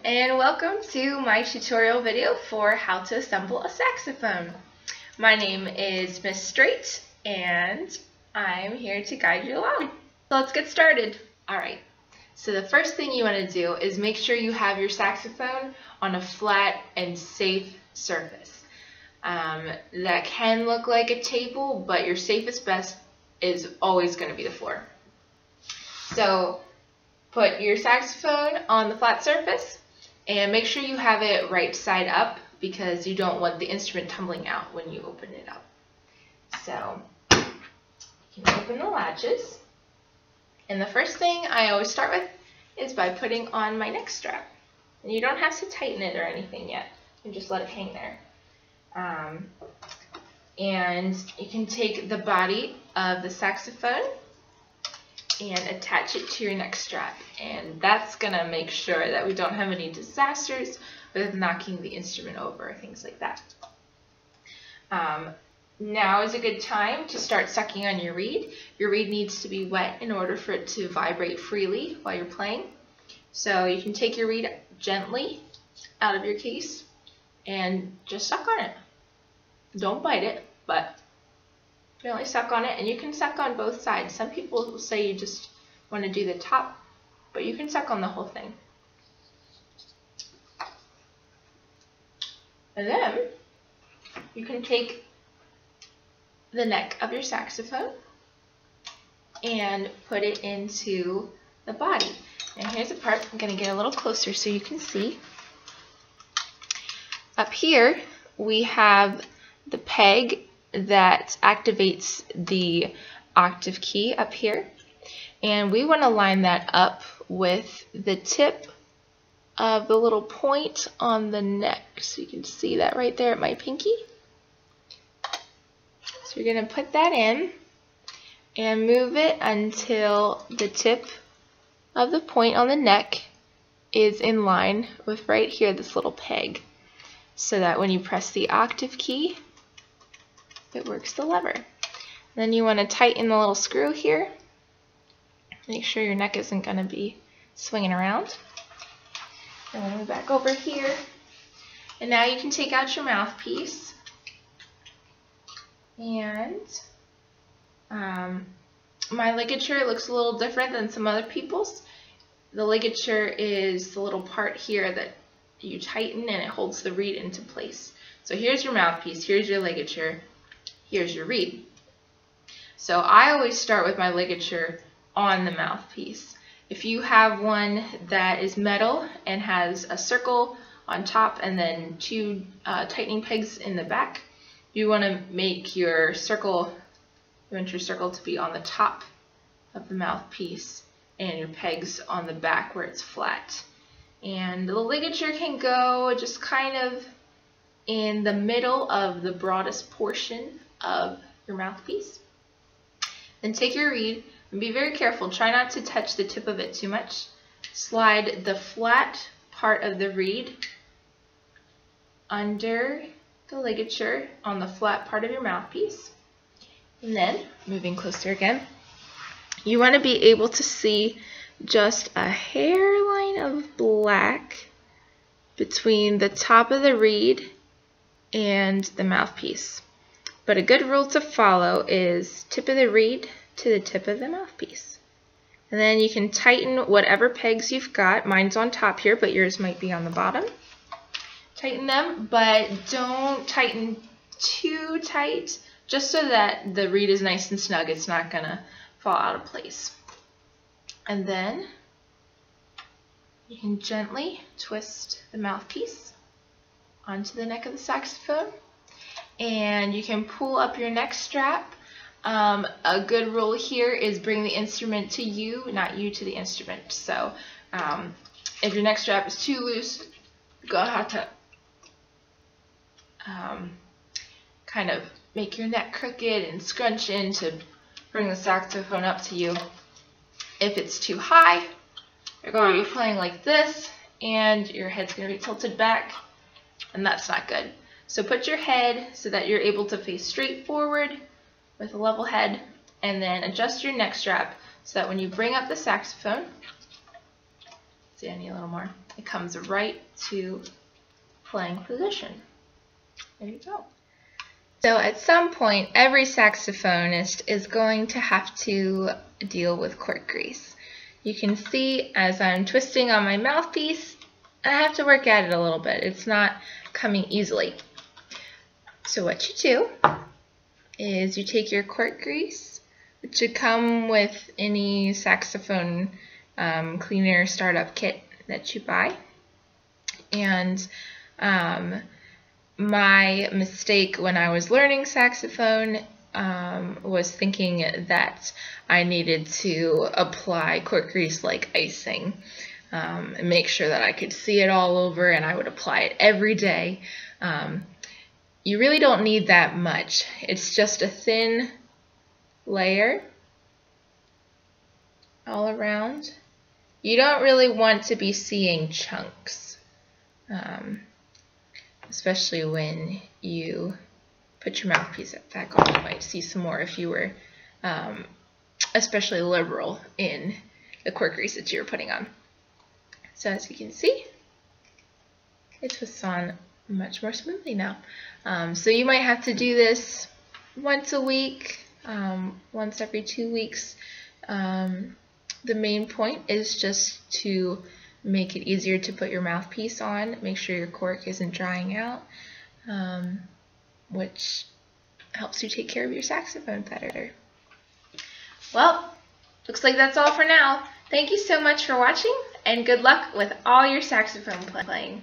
and welcome to my tutorial video for how to assemble a saxophone. My name is Miss Straight and I'm here to guide you along. So let's get started. Alright, so the first thing you want to do is make sure you have your saxophone on a flat and safe surface. That can look like a table, but your safest bet is always going to be the floor. So put your saxophone on the flat surface and make sure you have it right side up because you don't want the instrument tumbling out when you open it up. So you can open the latches, and the first thing I always start with is by putting on my neck strap. And you don't have to tighten it or anything yet, you just let it hang there. And you can take the body of the saxophone and attach it to your neck strap, and that's gonna make sure that we don't have any disasters with knocking the instrument over, things like that. Now is a good time to start sucking on your reed. Your reed needs to be wet in order for it to vibrate freely while you're playing. So you can take your reed gently out of your case and just suck on it. Don't bite it, but gently suck on it, and you can suck on both sides. Some people will say you just want to do the top, but you can suck on the whole thing. And then you can take the neck of your saxophone and put it into the body. And here's the part, I'm going to get a little closer so you can see. Up here we have the peg that activates the octave key up here, and we want to line that up with the tip of the little point on the neck, so you can see that right there at my pinky. So you're going to put that in and move it until the tip of the point on the neck is in line with right here, this little peg, so that when you press the octave key it works the lever. Then you want to tighten the little screw here. Make sure your neck isn't going to be swinging around. And we'll move back over here. And now you can take out your mouthpiece. And my ligature looks a little different than some other people's. The ligature is the little part here that you tighten and it holds the reed into place. So here's your mouthpiece, here's your ligature, here's your reed. So I always start with my ligature on the mouthpiece. If you have one that is metal and has a circle on top and then two tightening pegs in the back, you want to make your circle, to be on the top of the mouthpiece and your pegs on the back where it's flat. And the ligature can go just kind of in the middle of the broadest portion of your mouthpiece. Then take your reed and be very careful. Try not to touch the tip of it too much. Slide the flat part of the reed under the ligature on the flat part of your mouthpiece. And then, moving closer again, you want to be able to see just a hairline of black between the top of the reed and the mouthpiece. But a good rule to follow is tip of the reed to the tip of the mouthpiece. And then you can tighten whatever pegs you've got. Mine's on top here, but yours might be on the bottom. Tighten them, but don't tighten too tight, just so that the reed is nice and snug. It's not going to fall out of place. And then you can gently twist the mouthpiece onto the neck of the saxophone, and you can pull up your neck strap. A good rule here is bring the instrument to you, not you to the instrument. So if your neck strap is too loose, you're going to have to kind of make your neck crooked and scrunch in to bring the saxophone up to you. If it's too high, you're going to be playing like this, and your head's going to be tilted back, and that's not good. So put your head so that you're able to face straight forward with a level head, and then adjust your neck strap so that when you bring up the saxophone, See, I need a little more. It comes right to playing position. There you go. So at some point, every saxophonist is going to have to deal with cork grease. You can see as I'm twisting on my mouthpiece, I have to work at it a little bit. It's not coming easily. So what you do is you take your cork grease, which should come with any saxophone cleaner startup kit that you buy. And my mistake when I was learning saxophone was thinking that I needed to apply cork grease like icing and make sure that I could see it all over, and I would apply it every day. You really don't need that much. It's just a thin layer all around. You don't really want to be seeing chunks, especially when you put your mouthpiece back on. You might see some more if you were especially liberal in the cork grease that you were putting on. So as you can see, it twists on much more smoothly now. So you might have to do this once a week, once every 2 weeks. The main point is just to make it easier to put your mouthpiece on, make sure your cork isn't drying out, which helps you take care of your saxophone better. Well, looks like that's all for now. Thank you so much for watching, and good luck with all your saxophone playing.